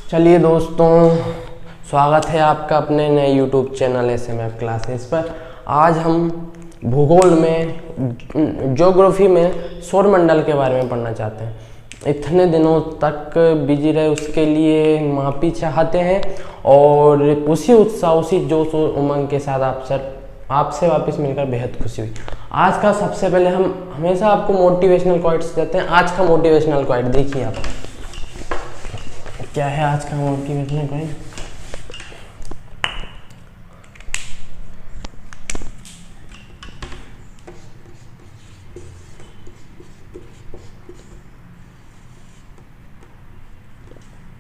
चलिए दोस्तों, स्वागत है आपका अपने नए YouTube चैनल SMF क्लासेस पर। आज हम भूगोल में ज्योग्राफी में सौरमंडल के बारे में पढ़ना चाहते हैं। इतने दिनों तक बिजी रहे उसके लिए माफ़ी चाहते हैं और उसी उत्साह उसी जोश और उमंग के साथ आपसे वापस मिलकर बेहद खुशी हुई। आज का सबसे पहले हम हमेशा आपको मोटिवेशनल क्वाइट्स देते हैं। आज का मोटिवेशनल क्वाइट देखिए आप, क्या है आज का मोटिवेशनल क्वाइट।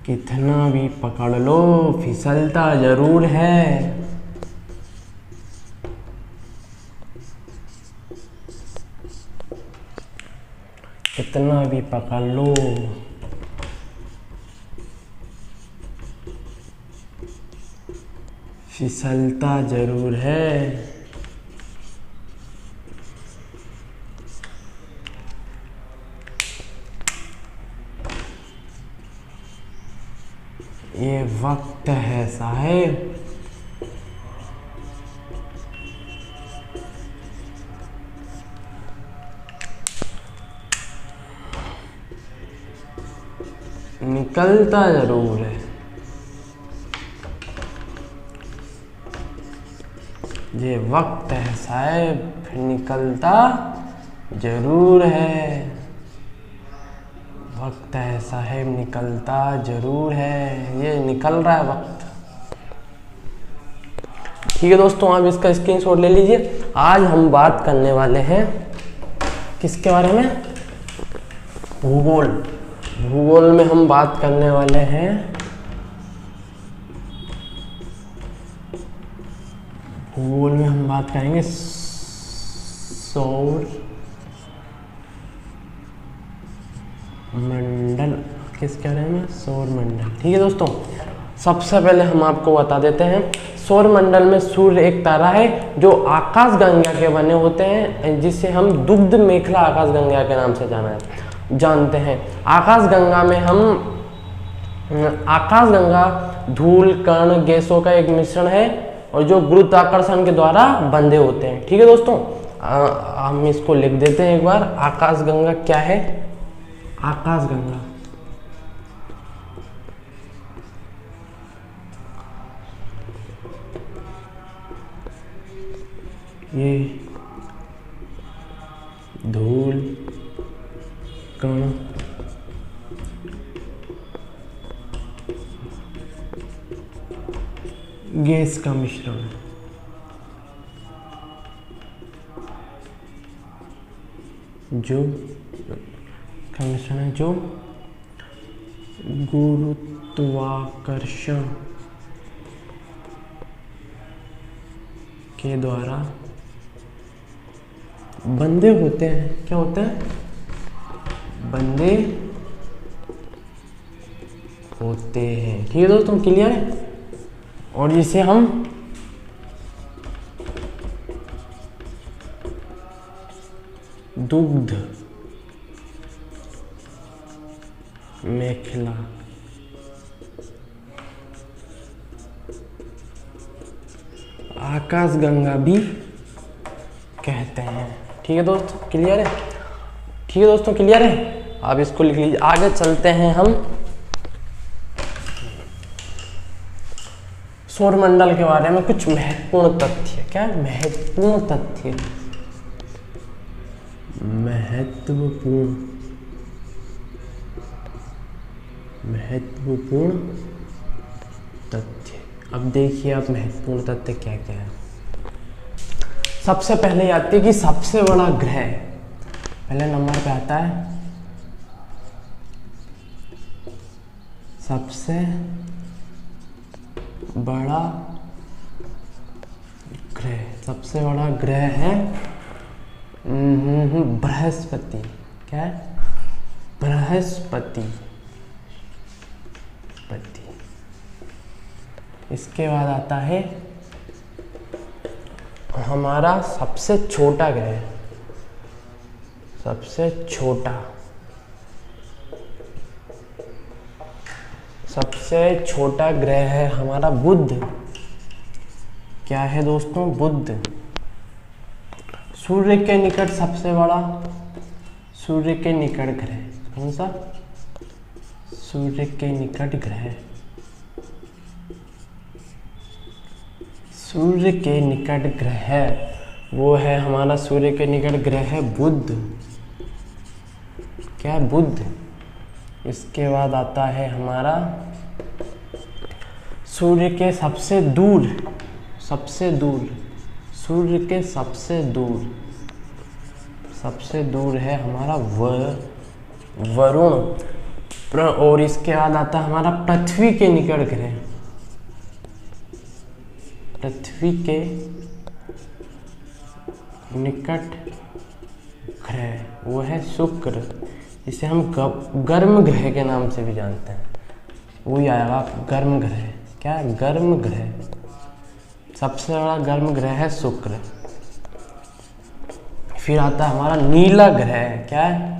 कितना भी पकड़ लो फिसलता जरूर है। कितना भी पकड़ लो फिसलता जरूर है। ये वक्त है साहेब, निकलता जरूर है। ये वक्त है साहब, निकलता जरूर है। वक्त है साहब, निकलता जरूर है। ये निकल रहा है वक्त। ठीक है दोस्तों, आप इसका स्क्रीनशॉट ले लीजिए। आज हम बात करने वाले हैं किसके बारे में? भूगोल। भूगोल में हम बात करने वाले हैं भूगोल में हम बात करेंगे सौर मंडल। किसके बारे में? सौर मंडल। ठीक है दोस्तों, सबसे पहले हम आपको बता देते हैं सौर मंडल में सूर्य एक तारा है जो आकाशगंगा के बने होते हैं, जिसे हम दुग्ध मेखला आकाशगंगा के नाम से जानते हैं। आकाशगंगा धूल कण गैसों का एक मिश्रण है और जो गुरुत्वाकर्षण के द्वारा बंधे होते हैं। ठीक है दोस्तों, हम इसको लिख देते हैं एक बार। आकाशगंगा क्या है? आकाशगंगा ये धूल कण गैस का मिश्रण है जो गुरुत्वाकर्षण के द्वारा बंधे होते हैं। क्या होते हैं? बंधे होते हैं। ठीक है दोस्तों, क्लियर है? और जिसे हम दुग्ध मेखला आकाशगंगा भी कहते हैं। ठीक है दोस्तों, क्लियर है? ठीक है दोस्तों, क्लियर है? आप इसको लिख लीजिए। आगे चलते हैं हम सौरमंडल के बारे में कुछ महत्वपूर्ण तथ्य। क्या है? महत्वपूर्ण तथ्य। महत्वपूर्ण तथ्य। अब देखिए आप, महत्वपूर्ण तथ्य क्या क्या है। सबसे पहले आती है कि सबसे बड़ा ग्रह, पहले नंबर पे आता है सबसे बड़ा ग्रह। सबसे बड़ा ग्रह है बृहस्पति। क्या है? बृहस्पति। इसके बाद आता है हमारा सबसे छोटा ग्रह, सबसे छोटा सबसे छोटा ग्रह है हमारा बुध। क्या है दोस्तों? बुध। सूर्य के निकट सबसे बड़ा, सूर्य के निकट ग्रह कौन सा? सूर्य के निकट ग्रह, सूर्य के निकट ग्रह वो है हमारा, सूर्य के निकट ग्रह है बुध। क्या है? बुध। इसके बाद आता है हमारा सूर्य के सबसे दूर, सबसे दूर, सूर्य के सबसे दूर, सबसे दूर है हमारा वरुण। और इसके बाद आता है हमारा पृथ्वी के निकट ग्रह, पृथ्वी के निकट ग्रह वो है शुक्र, जिसे हम गर्म ग्रह के नाम से भी जानते हैं। वही आएगा गर्म ग्रह। क्या है? गर्म ग्रह। सबसे बड़ा गर्म ग्रह है शुक्र। फिर आता है हमारा नीला ग्रह। क्या है?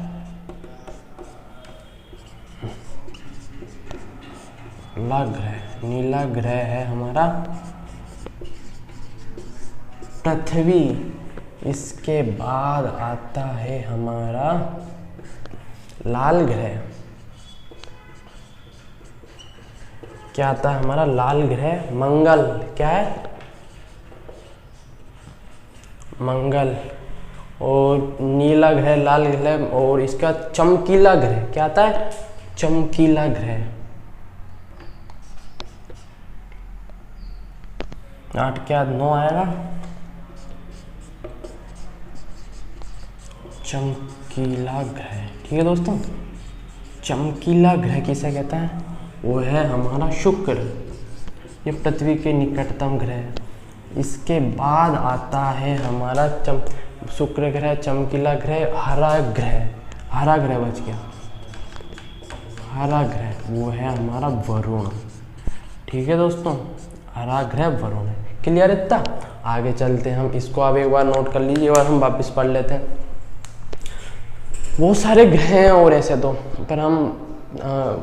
नीला ग्रह। नीला ग्रह है हमारा पृथ्वी। इसके बाद आता है हमारा लाल ग्रह। क्या आता है हमारा लाल ग्रह? मंगल। क्या है? मंगल। और नीला ग्रह, लाल ग्रह, और इसका चमकीला ग्रह। क्या आता है? चमकीला ग्रह। 8 के बाद 9 आएगा, चमकीला ग्रह। ठीक है दोस्तों, चमकीला ग्रह किसे कहता है? वो है हमारा शुक्र। ये पृथ्वी के निकटतम ग्रह। इसके बाद आता है हमारा शुक्र ग्रह, चमकीला ग्रह, हरा ग्रह। हरा ग्रह बच गया, हरा ग्रह वो है हमारा वरुण। ठीक है दोस्तों, हरा ग्रह वरुण है। क्लियर इतना? आगे चलते हैं हम, इसको आप एक बार नोट कर लीजिए और हम वापस पढ़ लेते हैं। बहुत सारे ग्रह हैं और ऐसे तो, पर हम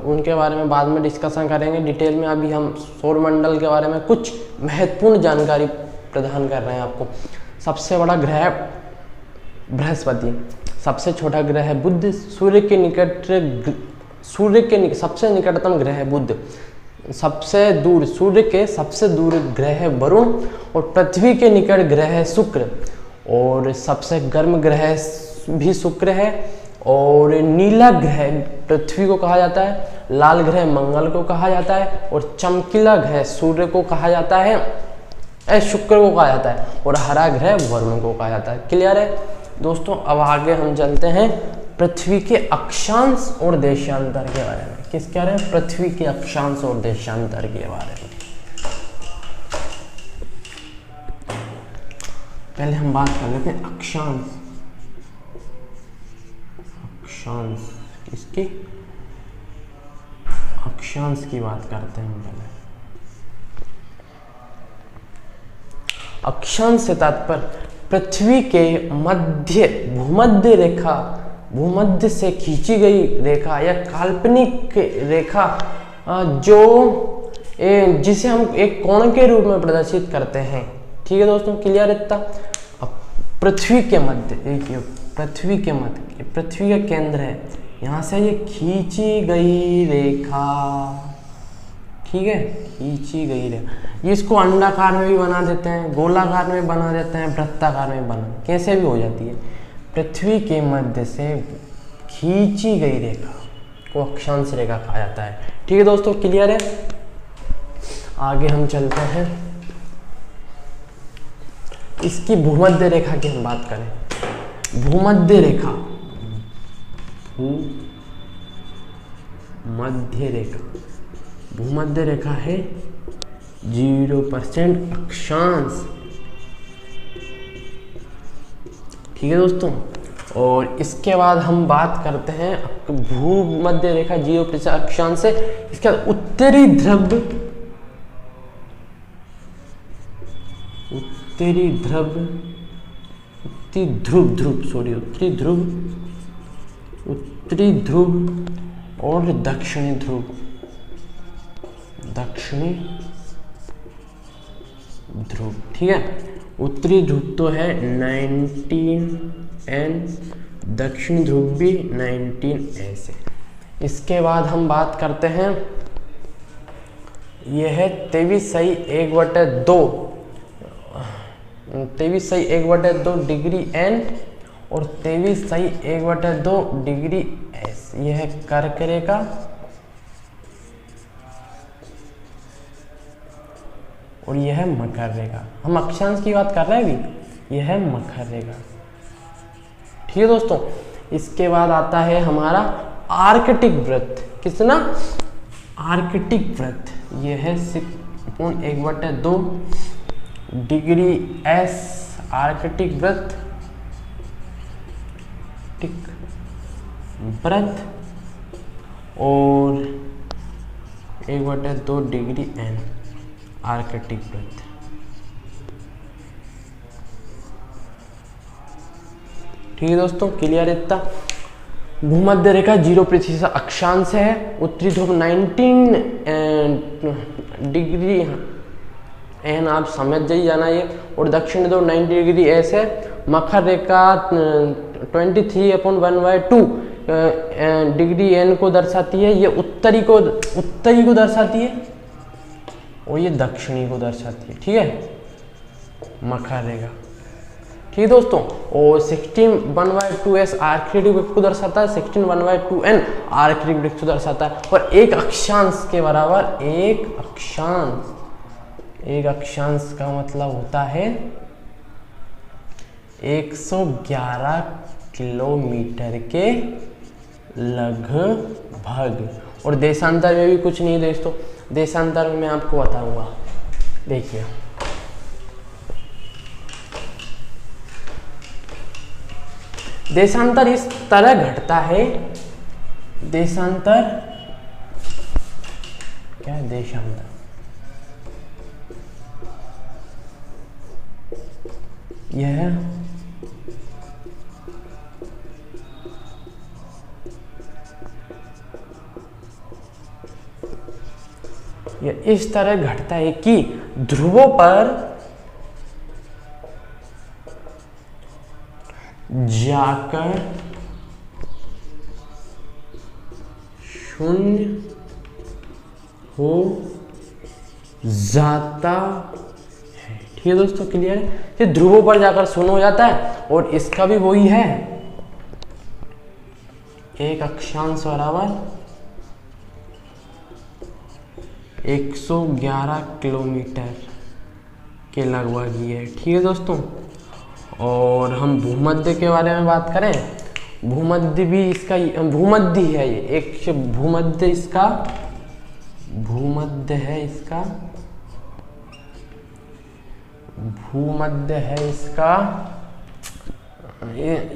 उनके बारे में बाद में डिस्कशन करेंगे डिटेल में। अभी हम सौरमंडल के बारे में कुछ महत्वपूर्ण जानकारी प्रदान कर रहे हैं आपको। सबसे बड़ा ग्रह है बृहस्पति, सबसे छोटा ग्रह है बुध, सूर्य के सबसे निकटतम ग्रह है बुध, सबसे दूर, सूर्य के सबसे दूर ग्रह है वरुण, और पृथ्वी के निकट ग्रह है शुक्र, और सबसे गर्म ग्रह भी शुक्र है, और नीला ग्रह पृथ्वी को कहा जाता है, लाल ग्रह मंगल को कहा जाता है, और चमकीला ग्रह सूर्य को कहा जाता है, शुक्र को कहा जाता है, और हरा ग्रह वरुण को कहा जाता है। क्लियर है दोस्तों? अब आगे हम चलते हैं पृथ्वी के अक्षांश और देशांतर के बारे में। किसके बारे में? पृथ्वी के अक्षांश और देशांतर के बारे में। पहले हम बात कर लेते हैं अक्षांश। अक्षांश इसकी अक्षांश की बात करते हैं हम पहले। अक्षांश से तात्पर्य पृथ्वी के मध्य, भूमध्य से खींची गई रेखा या काल्पनिक रेखा जो जिसे हम एक कोण के रूप में प्रदर्शित करते हैं। ठीक है दोस्तों, क्लियर इतना? अब पृथ्वी के मध्य, देखिए पृथ्वी के मध्य, पृथ्वी का केंद्र है, यहाँ से ये खींची गई रेखा, ठीक है, खींची गई रेखा, इसको अंडाकार में भी बना देते हैं, गोलाकार में बना देते हैं, वृत्ताकार में बना, कैसे भी हो जाती है। पृथ्वी के मध्य से खींची गई रेखा को अक्षांश रेखा कहा जाता है। ठीक है दोस्तों, क्लियर है? आगे हम चलते हैं, इसकी भूमध्य रेखा की हम बात करें। भूमध्य रेखा, भूमध्य रेखा, भूमध्य रेखा है 0% अक्षांश। ठीक है दोस्तों, और इसके बाद हम बात करते हैं भूमध्य रेखा 0% अक्षांश से, इसके बाद उत्तरी ध्रुव, उत्तरी ध्रुव, उत्तरी ध्रुव और दक्षिणी ध्रुव, दक्षिणी ध्रुव, ठीक है। उत्तरी ध्रुव तो है 19N, दक्षिणी ध्रुव भी 19S। इसके बाद हम बात करते हैं, यह है 23/1/2, 23/1/2 डिग्री N और 23/1/2 डिग्री S। यह है कर्क रेखा और यह है मकर रेखा। हम अक्षांश की बात कर रहे हैं अभी, यह है मकर रेखा, ठीक है दोस्तों। इसके बाद आता है हमारा आर्कटिक वृत्त। कितना? आर्कटिक वृत्त। यह है 6.1/2 डिग्री S, आर्कटिक वृत्त, टिक वृत्त, और 1/2 डिग्री N, आर्कटिक वृत्त। ठीक है दोस्तों, क्लियर इतना। भूमध्य रेखा 0 पृथ्वी से अक्षांश है। उत्तरी ध्रुव 19 डिग्री N, आप समझ जाइए जाना ये, और दक्षिण ध्रुव 90 डिग्री S है। मकर रेखा 23/1/2 डिग्री N को दर्शाती है। ये उत्तरी को दर्शाती है और ये दक्षिणी को दर्शाती है, ठीक है, मकर रेखा, ठीक है दोस्तों। और 16/1/2S आर्कटिक वृत्त को दर्शाता है, 16/1/2N आर्कटिक वृत्त को दर्शाता है। और एक अक्षांश के बराबर, एक अक्षांश का मतलब होता है 111 किलोमीटर के लगभग। और देशांतर में भी कुछ नहीं दोस्तों, देशांतर में मैं आपको बताऊंगा। देखिए, देशांतर इस तरह घटता है। देशांतर क्या है? देशांतर यह इस तरह घटता है कि ध्रुवों पर जाकर शून्य हो जाता है, ठीक है दोस्तों, क्लियर है। ये ध्रुवों पर जाकर शून्य हो जाता है। और इसका भी वही है, एक अक्षांश बराबर 111 किलोमीटर के लगभग ही है, ठीक है दोस्तों। और हम भूमध्य के बारे में बात करें, भूमध्य भी इसका भूमध्य है, ये एक भूमध्य इसका भूमध्य है इसका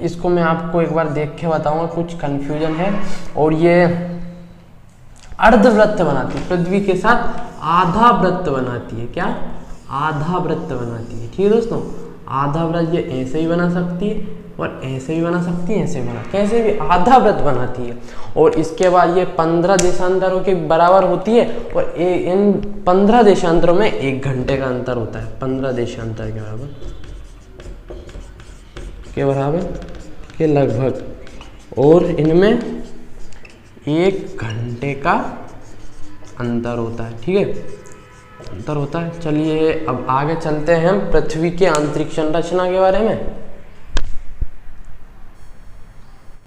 इसको मैं आपको एक बार देख के बताऊंगा, कुछ कंफ्यूजन है। और ये अर्धवृत्त बनाती है, पृथ्वी के साथ आधा वृत्त बनाती है। क्या? आधा वृत्त बनाती है, ठीक है दोस्तों। आधा वृत्त ये ऐसे ही बना सकती है और ऐसे भी बना सकती है, ऐसे बना, कैसे भी आधा वृत्त बनाती है। और इसके बाद ये 15 देशांतरों के बराबर होती है। और इन 15 देशांतरों में 1 घंटे का अंतर होता है। 15 देशांतर के बराबर के लगभग, और इनमें 1 घंटे का अंतर होता है, ठीक है, अंतर होता है। चलिए अब आगे चलते हैं हम पृथ्वी के आंतरिक संरचना के बारे में।